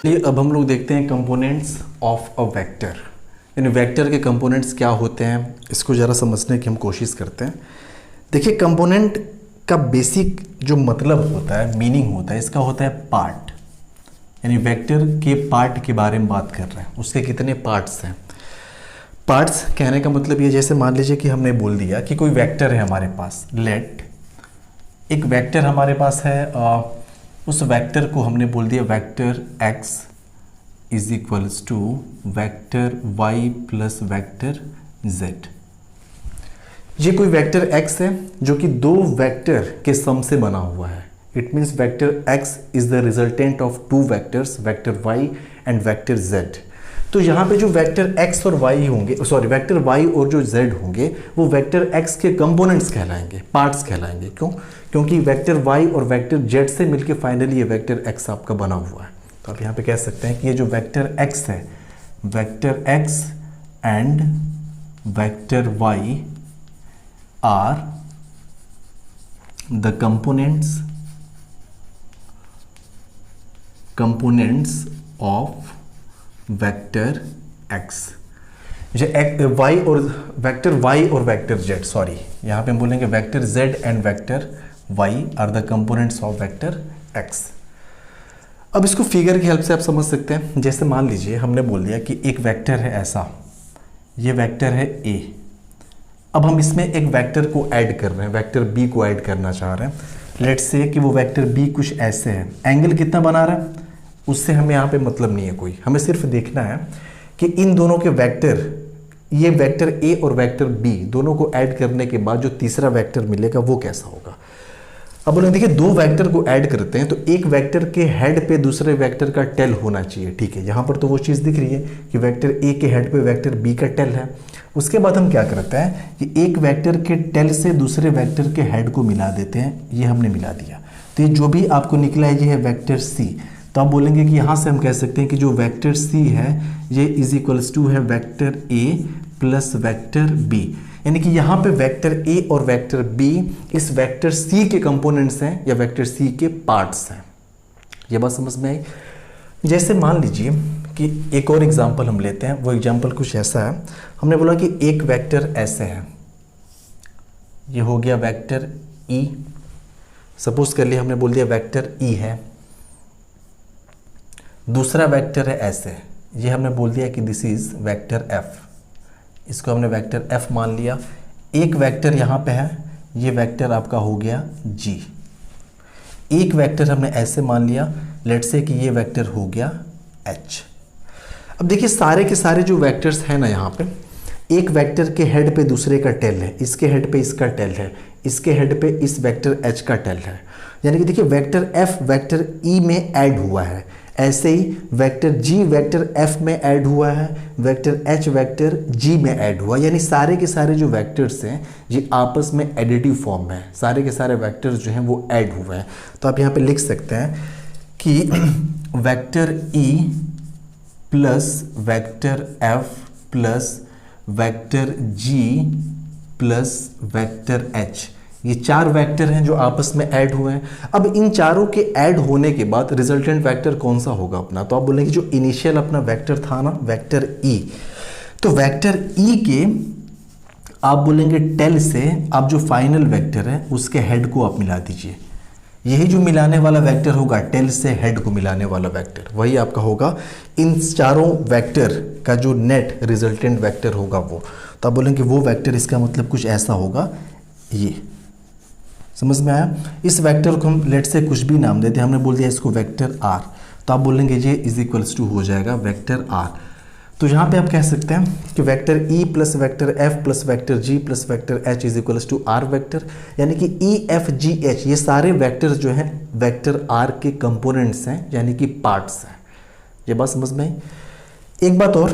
चलिए अब हम लोग देखते हैं कंपोनेंट्स ऑफ अ वेक्टर, यानी वेक्टर के कंपोनेंट्स क्या होते हैं, इसको ज़रा समझने की हम कोशिश करते हैं। देखिए कंपोनेंट का बेसिक जो मतलब होता है, मीनिंग होता है, इसका होता है पार्ट, यानी वेक्टर के पार्ट के बारे में बात कर रहे हैं। उसके कितने पार्ट्स हैं। पार्ट्स कहने का मतलब ये, जैसे मान लीजिए कि हमने बोल दिया कि कोई वेक्टर है हमारे पास, लेट एक वेक्टर हमारे पास है, उस वेक्टर को हमने बोल दिया vector x is equals to vector y plus vector z। ये कोई वेक्टर x है जो कि दो वेक्टर के सम से बना हुआ है। It means vector x is the resultant of two vectors, vector y and vector z। तो यहाँ पे जो वेक्टर x और y होंगे, सॉरी वेक्टर y और जो z होंगे, वो वेक्टर x के कंपोनेंट्स कहलाएंगे, पार्ट्स कहलाएंगे। क्यों? क्योंकि वेक्टर y और वेक्टर z से मिलके फाइनली ये वेक्टर x आपका बना हुआ है। तो आप यहाँ पे कह सकते हैं कि ये जो वेक्टर x है, vector x and vector y are the components of vector x। y और वेक्टर y और वेक्टर z, सॉरी यहाँ पे हम बोलेंगे vector z and vector y are the components of vector x। अब इसको फिगर की हेल्प से आप समझ सकते हैं। जैसे मान लीजिए हमने बोल दिया कि एक वेक्टर है ऐसा, ये वेक्टर है a। अब हम इसमें एक वेक्टर को ऐड कर रहे हैं, वेक्टर b को ऐड करना चाह रहे हैं। लेट्स से कि वो वेक्टर b कुछ ऐसे है, एंगल कितना बना रहा है उससे हमें यहाँ पे मतलब नहीं है कोई, हमें सिर्फ देखना है कि इन दोनों के वेक्टर, ये वेक्टर a और वेक्टर b दोनों को ऐड करने के बाद जो तीसरा वेक्टर मिलेगा वो कैसा होगा। अब बोले देखिए दो वेक्टर को ऐड करते हैं तो एक वेक्टर के हेड पे दूसरे वेक्टर का टेल होना चाहिए, ठीक है। यहाँ पर तो वो चीज़ दिख रही है कि वेक्टर a के हेड पे वेक्टर b का टेल है। उसके बाद हम क्या करते हैं कि एक वेक्टर के टेल से दूसरे वेक्टर के हेड को मिला देते हैं। ये हमने मिला दिया तो ये जो भी आपको निकला है ये है वेक्टर c। तो आप बोलेंगे कि यहाँ से हम कह सकते हैं कि जो वेक्टर c है ये इज इक्वल्स टू है vector a plus vector b, यानी कि यहाँ पे वेक्टर a और वेक्टर b इस वेक्टर c के कंपोनेंट्स हैं या वेक्टर c के पार्ट्स हैं। ये बात समझ में आई। जैसे मान लीजिए कि एक और एग्जांपल हम लेते हैं। वो एग्जांपल कुछ ऐसा है, हमने बोला कि एक वेक्टर ऐसे है, ये हो गया वेक्टर e। सपोज कर लिया हमने बोल दिया वेक्टर e है। दूसरा वेक्टर है ऐसे, ये हमने बोल दिया कि दिस इज वेक्टर f, इसको हमने वेक्टर f मान लिया। एक वेक्टर यहाँ पे है, ये वेक्टर आपका हो गया g। एक वेक्टर हमने ऐसे मान लिया, लेट्स से कि ये वेक्टर हो गया h। अब देखिए सारे के सारे जो वेक्टर्स हैं ना, यहाँ पे एक वेक्टर के हेड पे दूसरे का टेल है, इसके हेड पे इसका टेल है, इसके हेड पे इस वेक्टर h का टेल है। यानी कि देखिए वेक्टर f वेक्टर e में ऐड हुआ है, ऐसे ही वेक्टर g वेक्टर f में ऐड हुआ है, वेक्टर h वेक्टर g में ऐड हुआ। यानी सारे के सारे जो वेक्टर्स हैं ये आपस में एडिटिव फॉर्म में है, सारे के सारे वेक्टर्स जो हैं वो ऐड हुए हैं। तो आप यहाँ पे लिख सकते हैं कि vector e plus vector f plus vector g plus vector h, ये चार वेक्टर हैं जो आपस में ऐड हुए हैं। अब इन चारों के ऐड होने के बाद रिजल्टेंट वेक्टर कौन सा होगा अपना, तो आप बोलेंगे जो इनिशियल अपना वेक्टर था ना वेक्टर e, तो वेक्टर e के आप बोलेंगे टेल से आप जो फाइनल वेक्टर है उसके हेड को आप मिला दीजिए। यही जो मिलाने वाला वेक्टर होगा, टेल से हेड को मिलाने वाला वेक्टर, वही आपका होगा इन चारों वेक्टर का जो नेट रिजल्टेंट वेक्टर होगा वो। तो आप बोलेंगे वो वेक्टर, इसका मतलब कुछ ऐसा होगा। ये समझ में आया। इस वेक्टर को हम लेट से कुछ भी नाम देते हैं, हमने बोल दिया इसको वेक्टर r, तो आप बोलेंगे ये इज इक्वल्स टू हो जाएगा वेक्टर r। तो यहाँ पे आप कह सकते हैं कि vector e plus vector f plus vector g plus vector h is equals to r vector, यानी कि e f g h ये सारे वेक्टर्स जो हैं वेक्टर r के कंपोनेंट्स हैं, यानी कि पार्ट्स हैं। ये बात समझ में आई। एक बात और,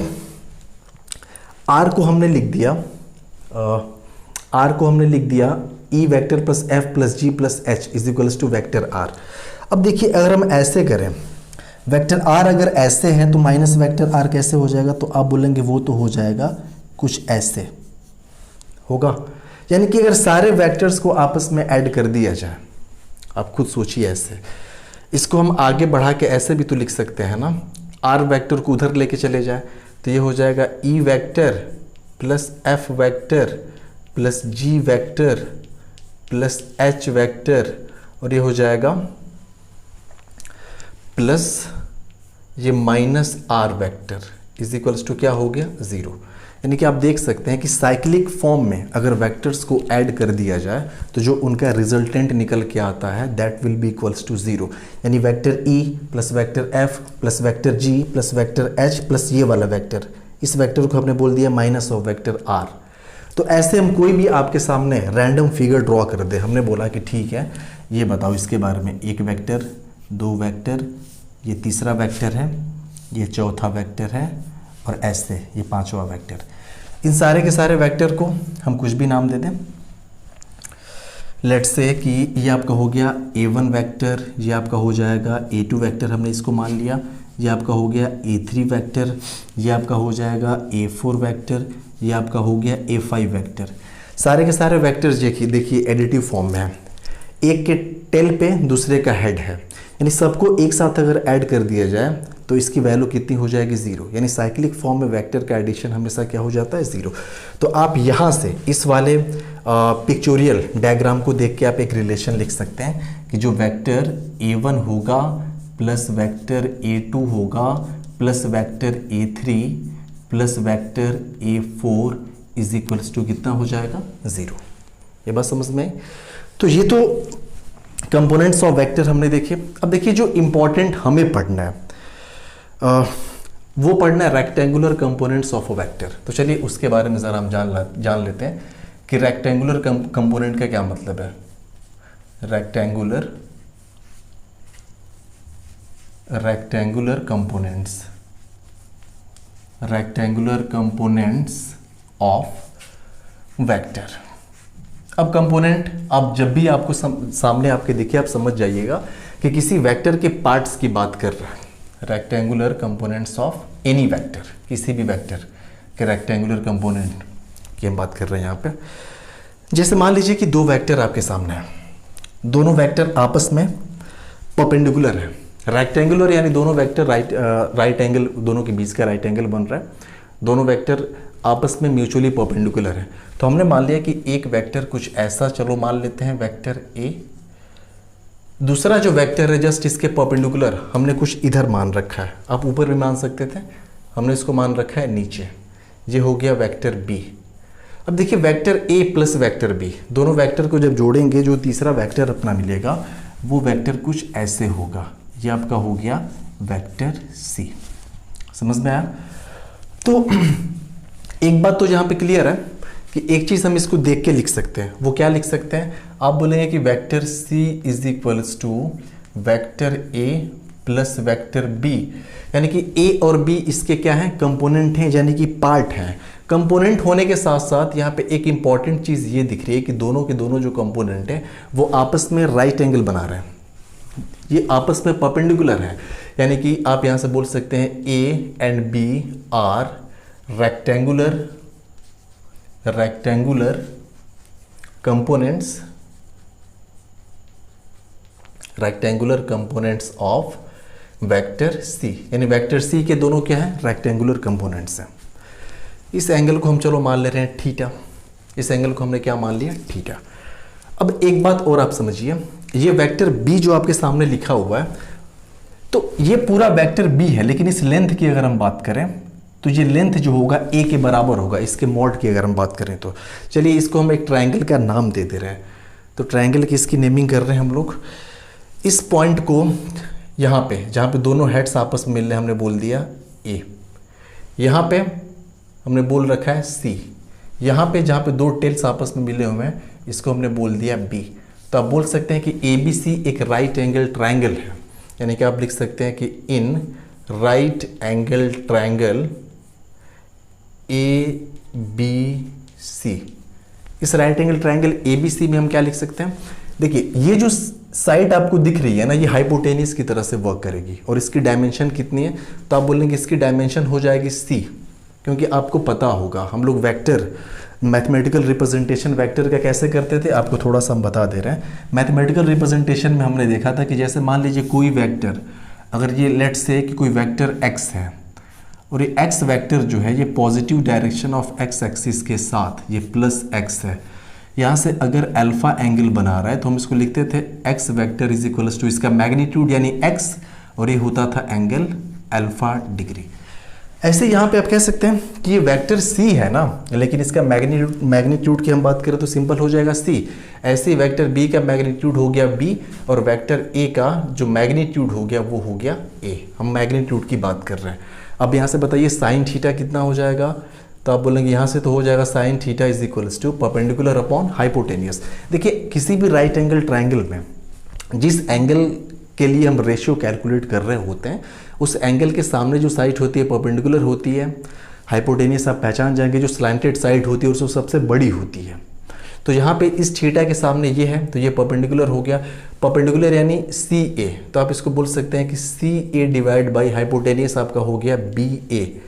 r को हमने लिख दिया e vector plus f plus g plus h is equals to vector r। अब देखिए अगर हम ऐसे करें, वेक्टर r अगर ऐसे है तो माइनस वेक्टर r कैसे हो जाएगा, तो आप बोलेंगे वो तो हो जाएगा कुछ ऐसे होगा। यानी कि अगर सारे वेक्टर्स को आपस में ऐड कर दिया जाए, आप खुद सोचिए ऐसे, इसको हम आगे बढ़ा के ऐसे भी तो लिख सकते हैं ना आर वेक्टर को उधर लेके चले जाए तो ये हो जाएगा E vector plus F vector plus G vector plus H vector और ये हो जाएगा प्लस ये minus R vector is equals to क्या हो गया 0। यानी कि आप देख सकते हैं कि साइक्लिक फॉर्म में अगर वेक्टर्स को ऐड कर दिया जाए तो जो उनका रिजल्टेंट निकल के आता है that will be equals to 0। यानी vector E plus vector F plus vector G plus vector H plus ये वाला वेक्टर, इस वेक्टर को हमने बोल दिया माइनस ऑफ वेक्टर आर। तो ऐसे हम कोई भी आपके सामने रैंडम फिगर ड्रॉ कर दे, हमने बोला कि ठीक है ये बताओ इसके बारे में, एक वेक्टर, दो वेक्टर, ये तीसरा वेक्टर है, ये चौथा वेक्टर है और ऐसे ये पांचवा वेक्टर। इन सारे के सारे वेक्टर को हम कुछ भी नाम दे दें। लेट्स से कि ये आपका हो गया a1 वेक्टर, ये आपका हो जाएगा a2 वेक्टर, हमने इसको मान लिया। ये आपका हो गया a3 वेक्टर, ये आपका हो जाएगा a4 वेक्टर, ये आपका हो गया a5 वेक्टर। सारे के सारे वेक्टर्स देखिए एडिटिव फॉर्म में है, एक के टेल पे दूसरे का हेड है, यानी सबको एक साथ अगर ऐड कर दिया जाए तो इसकी वैल्यू कितनी हो जाएगी 0। यानी साइक्लिक फॉर्म में वेक्टर का एडिशन हमेशा क्या हो जाता है 0। तो आप यहाँ से इस वाले पिक्चोरियल डायग्राम को देख के आप एक रिलेशन लिख सकते हैं कि जो वेक्टर a1 होगा प्लस वेक्टर a2 होगा plus vector a3 plus vector a4 is equals to कितना हो जाएगा 0। ये बात समझ में आई? तो ये तो कंपोनेंट्स ऑफ वेक्टर हमने देखे। अब देखिए जो इंपॉर्टेंट हमें पढ़ना है वो पढ़ना है rectangular components of a vector. तो चलिए उसके बारे में ज़रा हम जान लेते हैं कि रेक्टेंगुलर कंपोनेंट का क्या मतलब है। Rectangular components of vector. अब कंपोनेंट आप जब भी आपको सामने आपके दिखे आप समझ जाइएगा कि किसी वेक्टर के पार्ट्स की बात कर रहा है। Rectangular components of any vector, किसी भी वेक्टर के रेक्टेंगुलर कंपोनेंट की हम बात कर रहे हैं यहाँ पे। जैसे मान लीजिए कि दो वेक्टर आपके सामने हैं, दोनों वेक्टर आपस में परपेंडिकुलर है। रेक्टेंगुलर यानी दोनों वेक्टर राइट एंगल, दोनों के बीच का राइट एंगल बन रहा है, दोनों वेक्टर आपस में म्यूचुअली परपेंडिकुलर है। तो हमने मान लिया कि एक वेक्टर कुछ ऐसा, चलो मान लेते हैं वेक्टर ए, दूसरा जो वेक्टर है जस्ट इसके परपेंडिकुलर हमने कुछ इधर मान रखा है। आप ऊपर भी मान सकते थे, हमने इसको मान रखा है नीचे। ये हो गया वेक्टर बी। अब देखिए vector A plus vector B, दोनों वेक्टर को जब जोड़ेंगे जो तीसरा वेक्टर अपना मिलेगा वो वेक्टर कुछ ऐसे होगा। ये आपका हो गया वेक्टर सी। समझ में आया? तो एक बात तो यहाँ पे क्लियर है कि एक चीज़ हम इसको देख के लिख सकते हैं। वो क्या लिख सकते हैं? आप बोलेंगे कि vector C is equals to vector A plus vector B, यानी कि ए और बी इसके क्या हैं? कंपोनेंट हैं, यानी कि पार्ट हैं। कंपोनेंट होने के साथ साथ यहाँ पे एक इंपॉर्टेंट चीज़ ये दिख रही है कि दोनों के दोनों जो कंपोनेंट हैं वो आपस में राइट एंगल बना रहे हैं, ये आपस में परपेंडिकुलर है। यानी कि आप यहाँ से बोल सकते हैं A and B are rectangular components of vector C, यानी वेक्टर सी के दोनों क्या है? रेक्टेंगुलर कंपोनेंट्स हैं। इस एंगल को हम चलो मान ले रहे हैं थीटा, इस एंगल को हमने क्या मान लिया? थीटा। अब एक बात और आप समझिए, ये वेक्टर बी जो आपके सामने लिखा हुआ है, तो ये पूरा वेक्टर बी है, लेकिन इस लेंथ की अगर हम बात करें तो ये लेंथ जो होगा ए के बराबर होगा, इसके मॉड की अगर हम बात करें तो। चलिए इसको हम एक ट्रायंगल का नाम दे रहे हैं। तो ट्रायंगल की इसकी नेमिंग कर रहे हैं हम लोग। इस पॉइंट को यहाँ पे जहाँ पे दोनों हेड्स आपस में मिल रहे हैं हमने बोल दिया ए, यहाँ पे हमने बोल रखा है सी, यहाँ पे जहाँ पे दो टेल्स आपस में मिले हुए हैं इसको हमने बोल दिया बी। तो आप बोल सकते हैं कि ए बी सी एक राइट एंगल ट्रायंगल है, यानी कि आप लिख सकते हैं कि in right angle triangle A B C. इस right angle triangle A B C में हम क्या लिख सकते हैं? देखिए ये जो साइड आपको दिख रही है ना, ये हाइपोटेनियस की तरह से वर्क करेगी और इसकी डायमेंशन कितनी है? तो आप बोलेंगे इसकी डायमेंशन हो जाएगी सी, क्योंकि आपको पता होगा हम लोग वेक्टर मैथमेटिकल रिप्रेजेंटेशन वेक्टर का कैसे करते थे, आपको थोड़ा सा हम बता दे रहे हैं। मैथमेटिकल रिप्रेजेंटेशन में हमने देखा था कि जैसे मान लीजिए कोई वेक्टर अगर ये लेट से कि कोई वेक्टर x है और ये x वेक्टर जो है ये positive direction of x axis के साथ ये प्लस x है, यहाँ से अगर अल्फा एंगल बना रहा है तो हम इसको लिखते थे x vector is equals to इसका मैग्नीट्यूड यानी x और ये होता था एंगल अल्फा डिग्री। ऐसे यहाँ पे आप कह सकते हैं कि ये वेक्टर c है ना, लेकिन इसका मैग्नीट्यूड की हम बात करें तो सिंपल हो जाएगा c। ऐसे वेक्टर b का मैग्नीट्यूड हो गया b और वेक्टर a का जो मैग्नीट्यूड हो गया वो हो गया a। हम मैग्नीट्यूड की बात कर रहे हैं। अब यहाँ से बताइए साइन थीटा कितना हो जाएगा, तो आप बोलेंगे यहाँ से तो हो जाएगा sine theta is equals to perpendicular upon hypotenuse. देखिए किसी भी राइट एंगल ट्राइंगल में जिस एंगल के लिए हम रेशियो कैलकुलेट कर रहे होते हैं उस एंगल के सामने जो साइड होती है परपेंडिकुलर होती है, हाइपोटेनियस आप पहचान जाएंगे जो स्लैंटेड साइड होती है उससे सबसे बड़ी होती है। तो यहाँ पे इस थीटा के सामने ये है तो ये परपेंडिकुलर हो गया, परपेंडिकुलर यानी सी ए, तो आप इसको बोल सकते हैं कि सी ए डिवाइड बाई हाइपोटेनियस आपका हो गया बी ए।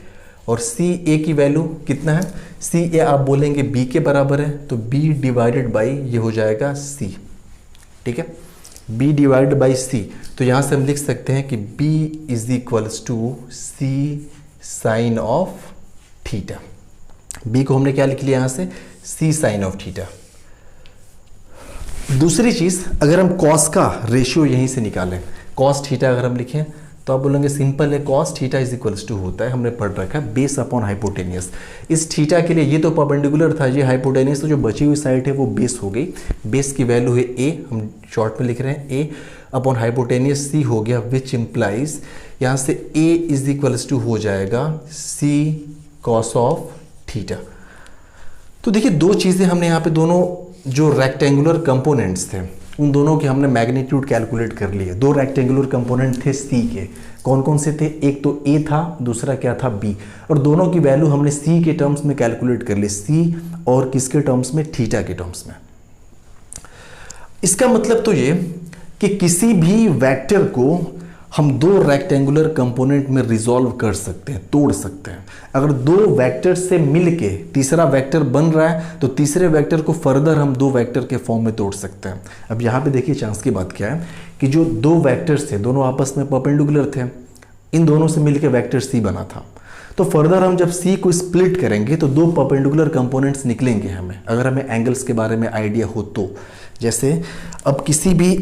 और सी ए की वैल्यू कितना है, सी ए आप बोलेंगे बी के बराबर है तो बी डिवाइडेड बाई ये हो जाएगा सी, ठीक है, b डिवाइड बाई सी। तो यहाँ से हम लिख सकते हैं कि b is equals to C sine of theta. b को हमने क्या लिख लिया यहाँ से, c साइन ऑफ थीटा। दूसरी चीज़ अगर हम cos का रेशियो यहीं से निकालें, cos थीटा अगर हम लिखें तो आप बोलेंगे सिंपल है, cos theta is equals to होता है, हमने पढ़ रखा है बेस अपॉन हाइपोटेनियस। इस थीटा के लिए ये तो परपेंडिकुलर था, ये हाइपोटेनियस, तो जो बची हुई साइड है वो बेस हो गई। बेस की वैल्यू है a, हम शॉर्ट में लिख रहे हैं a अपॉन हाइपोटेनियस c हो गया, विच इम्प्लाइज यहाँ से a इज इक्वल्स टू हो जाएगा c cos ऑफ थीटा। तो देखिए दो चीज़ें हमने यहाँ पे, दोनों जो रेक्टेंगुलर कंपोनेंट्स थे उन दोनों के हमने मैग्नीट्यूड कैलकुलेट कर लिए। दो रेक्टेंगुलर कंपोनेंट थे सी के, कौन कौन से थे, एक तो ए था, दूसरा क्या था बी, और दोनों की वैल्यू हमने सी के टर्म्स में कैलकुलेट कर ली, सी और किसके टर्म्स में, थीटा के टर्म्स में। इसका मतलब तो ये कि किसी भी वेक्टर को हम दो रेक्टेंगुलर कंपोनेंट में रिजॉल्व कर सकते हैं, तोड़ सकते हैं। अगर दो वेक्टर से मिलके तीसरा वेक्टर बन रहा है तो तीसरे वेक्टर को फर्दर हम दो वेक्टर के फॉर्म में तोड़ सकते हैं। अब यहाँ पे देखिए चांस की बात क्या है कि जो दो वेक्टर्स थे दोनों आपस में परपेंडिकुलर थे, इन दोनों से मिलकर वेक्टर सी बना था। तो फर्दर हम जब सी को स्प्लिट करेंगे तो दो परपेंडिकुलर कंपोनेंट्स निकलेंगे हमें, अगर हमें एंगल्स के बारे में आइडिया हो तो। जैसे अब किसी भी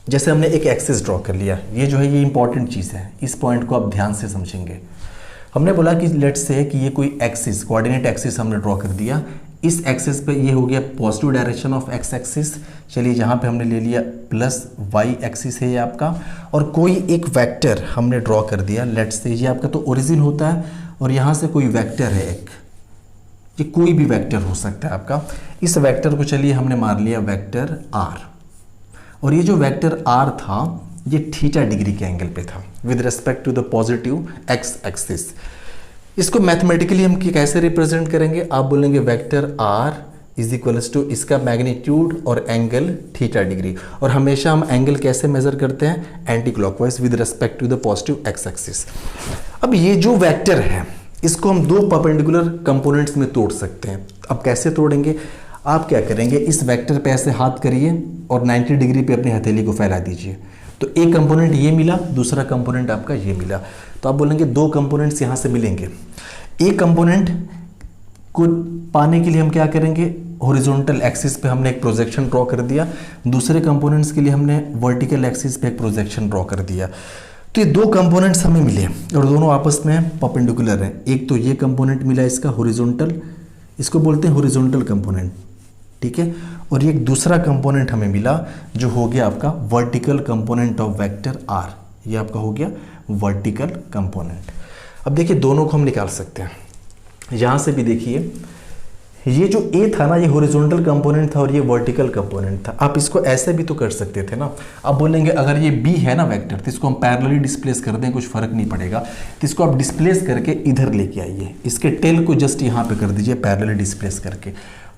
जैसे हमने एक एक्सिस ड्रॉ कर लिया, ये जो है ये इंपॉर्टेंट चीज़ है, इस पॉइंट को आप ध्यान से समझेंगे। हमने बोला कि लेट्स से कि ये कोई एक्सिस, कोऑर्डिनेट एक्सिस हमने ड्रॉ कर दिया, इस एक्सिस पे ये हो गया positive direction of x axis, चलिए यहाँ पे हमने ले लिया प्लस वाई एक्सिस है ये आपका, और कोई एक वेक्टर हमने ड्रॉ कर दिया, लेट्स से ये आपका तो ओरिजिन होता है और यहाँ से कोई वेक्टर है एक, ये कोई भी वेक्टर हो सकता है आपका। इस वेक्टर को चलिए हमने मार लिया वेक्टर आर, और ये जो वेक्टर r था ये थीटा डिग्री के एंगल पे था with respect to the positive x axis. इसको मैथमेटिकली हम कैसे रिप्रेजेंट करेंगे, आप बोलेंगे vector r is equals to इसका मैग्नीट्यूड और एंगल थीटा डिग्री, और हमेशा हम एंगल कैसे मेजर करते हैं, anti clockwise with respect to the positive x axis. अब ये जो वेक्टर है इसको हम दो परपेंडिकुलर कंपोनेंट्स में तोड़ सकते हैं। अब कैसे तोड़ेंगे, आप क्या करेंगे, इस वेक्टर पे ऐसे हाथ करिए और 90 डिग्री पे अपनी हथेली को फैला दीजिए, तो एक कंपोनेंट ये मिला, दूसरा कंपोनेंट आपका ये मिला। तो आप बोलेंगे दो कंपोनेंट्स यहाँ से मिलेंगे, एक कंपोनेंट को पाने के लिए हम क्या करेंगे, हॉरिजॉन्टल एक्सिस पे हमने एक प्रोजेक्शन ड्रॉ कर दिया, दूसरे कंपोनेंट्स के लिए हमने वर्टिकल एक्सिस पे एक प्रोजेक्शन ड्रॉ कर दिया। तो ये दो कंपोनेंट्स हमें मिले और दोनों आपस में परपेंडिकुलर हैं। एक तो ये कंपोनेंट मिला इसका हॉरिजॉन्टल, इसको बोलते हैं हॉरिजॉन्टल कंपोनेंट, ठीक है, और ये एक दूसरा कंपोनेंट हमें मिला जो हो गया आपका vertical component of vector R, ये आपका हो गया वर्टिकल कंपोनेंट। अब देखिए दोनों को हम निकाल सकते हैं, यहाँ से भी देखिए ये जो ए था ना ये हॉरिजॉन्टल कंपोनेंट था और ये वर्टिकल कंपोनेंट था। आप इसको ऐसे भी तो कर सकते थे ना, आप बोलेंगे अगर ये बी है ना वेक्टर तो इसको हम पैरेलली डिस्प्लेस कर दें, कुछ फर्क नहीं पड़ेगा, तो इसको आप डिस्प्लेस करके इधर लेके आइए, इसके टेल को जस्ट यहाँ पे कर दीजिए पैरेलली डिस्प्लेस करके,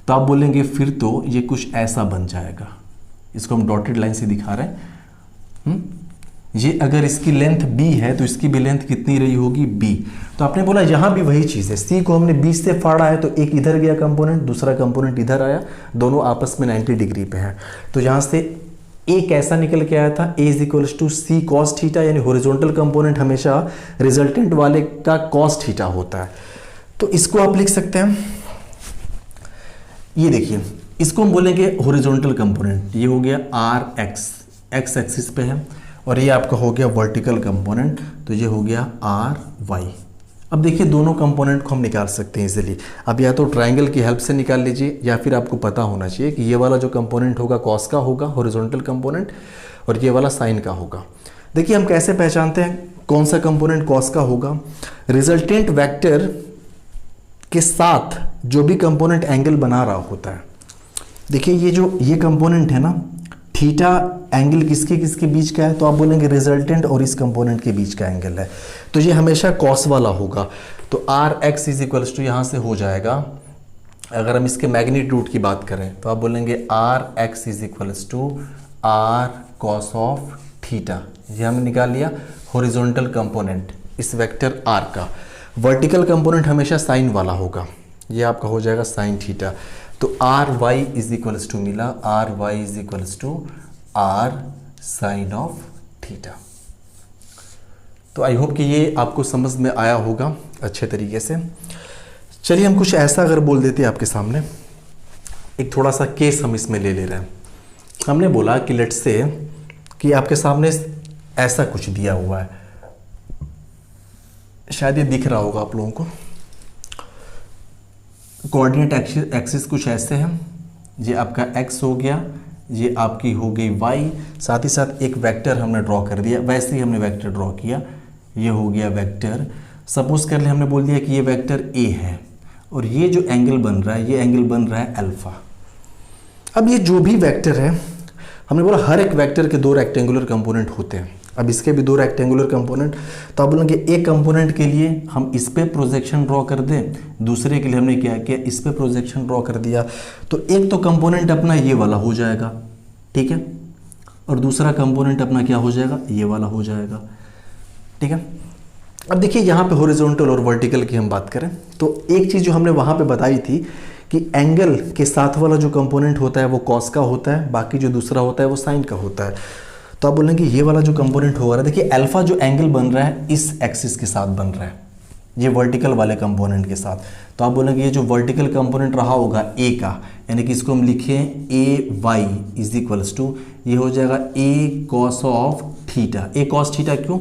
तो आप बोलेंगे फिर तो ये कुछ ऐसा बन जाएगा। इसको हम डॉटेड लाइन से दिखा रहे हैं, ये अगर इसकी लेंथ b है तो इसकी भी लेंथ कितनी रही होगी b। तो आपने बोला यहाँ भी वही चीज़ है, c को हमने 20 से फाड़ा है तो एक इधर गया कंपोनेंट, दूसरा कंपोनेंट इधर आया, दोनों आपस में 90 डिग्री पे है। तो यहाँ से ए कैसा निकल के आया था, A is equals to C cos theta, यानी हॉरिजॉन्टल कंपोनेंट हमेशा रिजल्टेंट वाले का कॉस थीटा होता है। तो इसको आप लिख सकते हैं, ये देखिए इसको हम बोलेंगे हॉरिजॉन्टल कंपोनेंट, ये हो गया आर एक्स, एक्स एक्सिस पे है, और ये आपका हो गया वर्टिकल कंपोनेंट, तो ये हो गया आर वाई। अब देखिए दोनों कंपोनेंट को हम निकाल सकते हैं इजीली। अब या तो ट्रायंगल की हेल्प से निकाल लीजिए, या फिर आपको पता होना चाहिए कि ये वाला जो कंपोनेंट होगा कॉस का होगा, हॉरिजॉन्टल कंपोनेंट, और ये वाला साइन का होगा। देखिए हम कैसे पहचानते हैं कौन सा कंपोनेंट कॉस का होगा, रिजल्टेंट वेक्टर के साथ जो भी कंपोनेंट एंगल बना रहा होता है। देखिए ये कंपोनेंट है ना, थीटा एंगल किसके किसके बीच का है, तो आप बोलेंगे रिजल्टेंट और इस कंपोनेंट के बीच का एंगल है, तो ये हमेशा कॉस वाला होगा। तो R x is equals to यहाँ से हो जाएगा, अगर हम इसके मैग्नीट्यूड की बात करें तो आप बोलेंगे R x is equals to R cos of theta, ये हमने निकाल लिया हॉरिजॉन्टल कंपोनेंट इस वेक्टर आर का। वर्टिकल कंपोनेंट हमेशा साइन वाला होगा, ये आपका हो जाएगा साइन थीटा। तो R y is equals to मिला, R y is equals to R sine of theta. तो आई होप कि ये आपको समझ में आया होगा अच्छे तरीके से। चलिए हम कुछ ऐसा अगर बोल देते हैं आपके सामने, एक थोड़ा सा केस हम इसमें ले रहे हैं। हमने बोला कि लेट्स से कि आपके सामने ऐसा कुछ दिया हुआ है, शायद ये दिख रहा होगा आप लोगों को। कोऑर्डिनेट एक्सिस कुछ ऐसे हैं, ये आपका x हो गया, ये आपकी हो गई y, साथ ही साथ एक वेक्टर हमने ड्रॉ कर दिया, वैसे ही हमने वेक्टर ड्रॉ किया, ये हो गया वेक्टर। सपोज कर ले हमने बोल दिया कि ये वेक्टर a है, और ये जो एंगल बन रहा है ये एंगल बन रहा है अल्फा। अब ये जो भी वेक्टर है, हमने बोला हर एक वेक्टर के दो रेक्टेंगुलर कंपोनेंट होते हैं। अब इसके भी दो रेक्टेंगुलर कंपोनेंट, तो आप बोलेंगे एक कंपोनेंट के लिए हम इस पे प्रोजेक्शन ड्रॉ कर दें, दूसरे के लिए हमने क्या किया, इस पे प्रोजेक्शन ड्रॉ कर दिया। तो एक तो कंपोनेंट अपना ये वाला हो जाएगा, ठीक है, और दूसरा कंपोनेंट अपना क्या हो जाएगा, ये वाला हो जाएगा, ठीक है। अब देखिए यहाँ पे हॉरिजॉन्टल और वर्टिकल की हम बात करें तो एक चीज़ जो हमने वहाँ पे बताई थी कि एंगल के साथ वाला जो कंपोनेंट होता है वो कॉस का होता है, बाकी जो दूसरा होता है वो साइन का होता है। तो आप बोलेंगे ये वाला जो कंपोनेंट हो रहा है, देखिए अल्फा जो एंगल बन रहा है इस एक्सिस के साथ बन रहा है, ये वर्टिकल वाले कंपोनेंट के साथ। तो आप बोलेंगे ये जो वर्टिकल कंपोनेंट रहा होगा ए का, यानी कि इसको हम लिखें A y is equals to, ये हो जाएगा A cos of theta. A cos theta क्यों,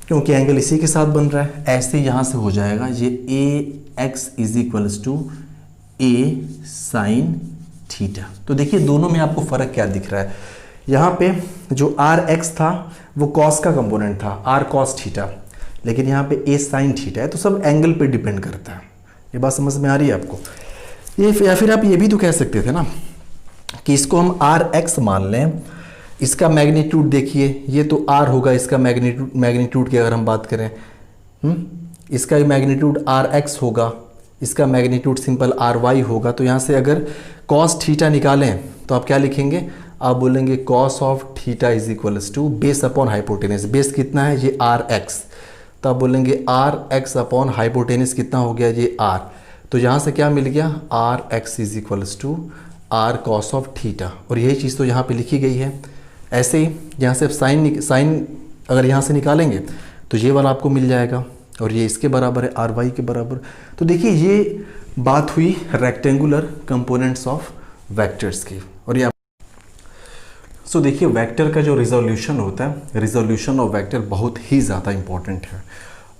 क्योंकि एंगल इसी के साथ बन रहा है। ऐसे यहाँ से हो जाएगा ये A x is equals to A sine theta. तो देखिए दोनों में आपको फ़र्क क्या दिख रहा है, यहाँ पे जो आर एक्स था वो कॉस का कंपोनेंट था, आर कॉस थीटा, लेकिन यहाँ पे ए साइन थीटा है, तो सब एंगल पे डिपेंड करता है। ये बात समझ में आ रही है आपको। ये या फिर आप ये भी तो कह सकते थे ना कि इसको हम आर एक्स मान लें, इसका मैग्नीट्यूड देखिए, ये तो आर होगा, इसका मैग्नीट्यूड की अगर हम बात करें, इसका मैग्नीट्यूड आर एक्स होगा, इसका मैग्नीट्यूड सिंपल आर वाई होगा। तो यहाँ से अगर कॉस थीटा निकालें तो आप क्या लिखेंगे, आप बोलेंगे cos of theta is equals to base upon hypotenuse. Base कितना है, ये आर एक्स, तो आप बोलेंगे आर एक्स अपॉन हाइपोटेनस कितना हो गया, ये आर। तो यहाँ से क्या मिल गया, R x is equals to R cos of theta, और यही चीज़ तो यहाँ पे लिखी गई है। ऐसे ही यहाँ से साइन अगर यहाँ से निकालेंगे तो ये वाला आपको मिल जाएगा, और ये इसके बराबर है, आर वाई के बराबर। तो देखिए ये बात हुई रेक्टेंगुलर कंपोनेंट्स ऑफ वेक्टर्स की। और ये सो देखिए वेक्टर का जो रिजोल्यूशन होता है, रिजोल्यूशन ऑफ वेक्टर बहुत ही ज़्यादा इंपॉर्टेंट है।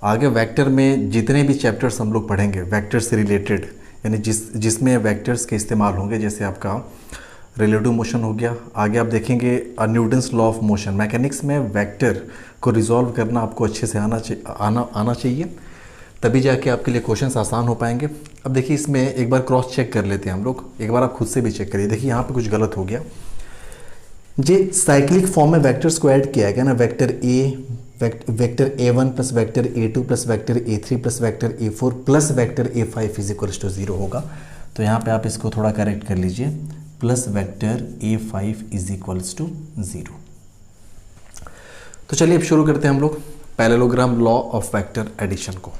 आगे वेक्टर में जितने भी चैप्टर्स हम लोग पढ़ेंगे वेक्टर से रिलेटेड, यानी जिसमें वेक्टर्स के इस्तेमाल होंगे, जैसे आपका रिलेटिव मोशन हो गया, आगे आप देखेंगे Newton's law of motion, mechanics में वेक्टर को रिजॉल्व करना आपको अच्छे से आना चाहिए, तभी जाके आपके लिए क्वेश्चंस आसान हो पाएंगे। अब देखिए इसमें एक बार क्रॉस चेक कर लेते हैं हम लोग, एक बार आप खुद से भी चेक करिए। देखिए यहाँ पे कुछ गलत हो गया, जे साइक्लिक फॉर्म में वेक्टर्स को ऐड किया गया ना, vector a1 plus vector a2 plus vector a3 plus vector a4 plus vector a5 is equals to 0 होगा। तो यहाँ पे आप इसको थोड़ा करेक्ट कर लीजिए, plus vector a5 is equals to 0। तो चलिए अब शुरू करते हैं हम लोग parallelogram law of vector addition को।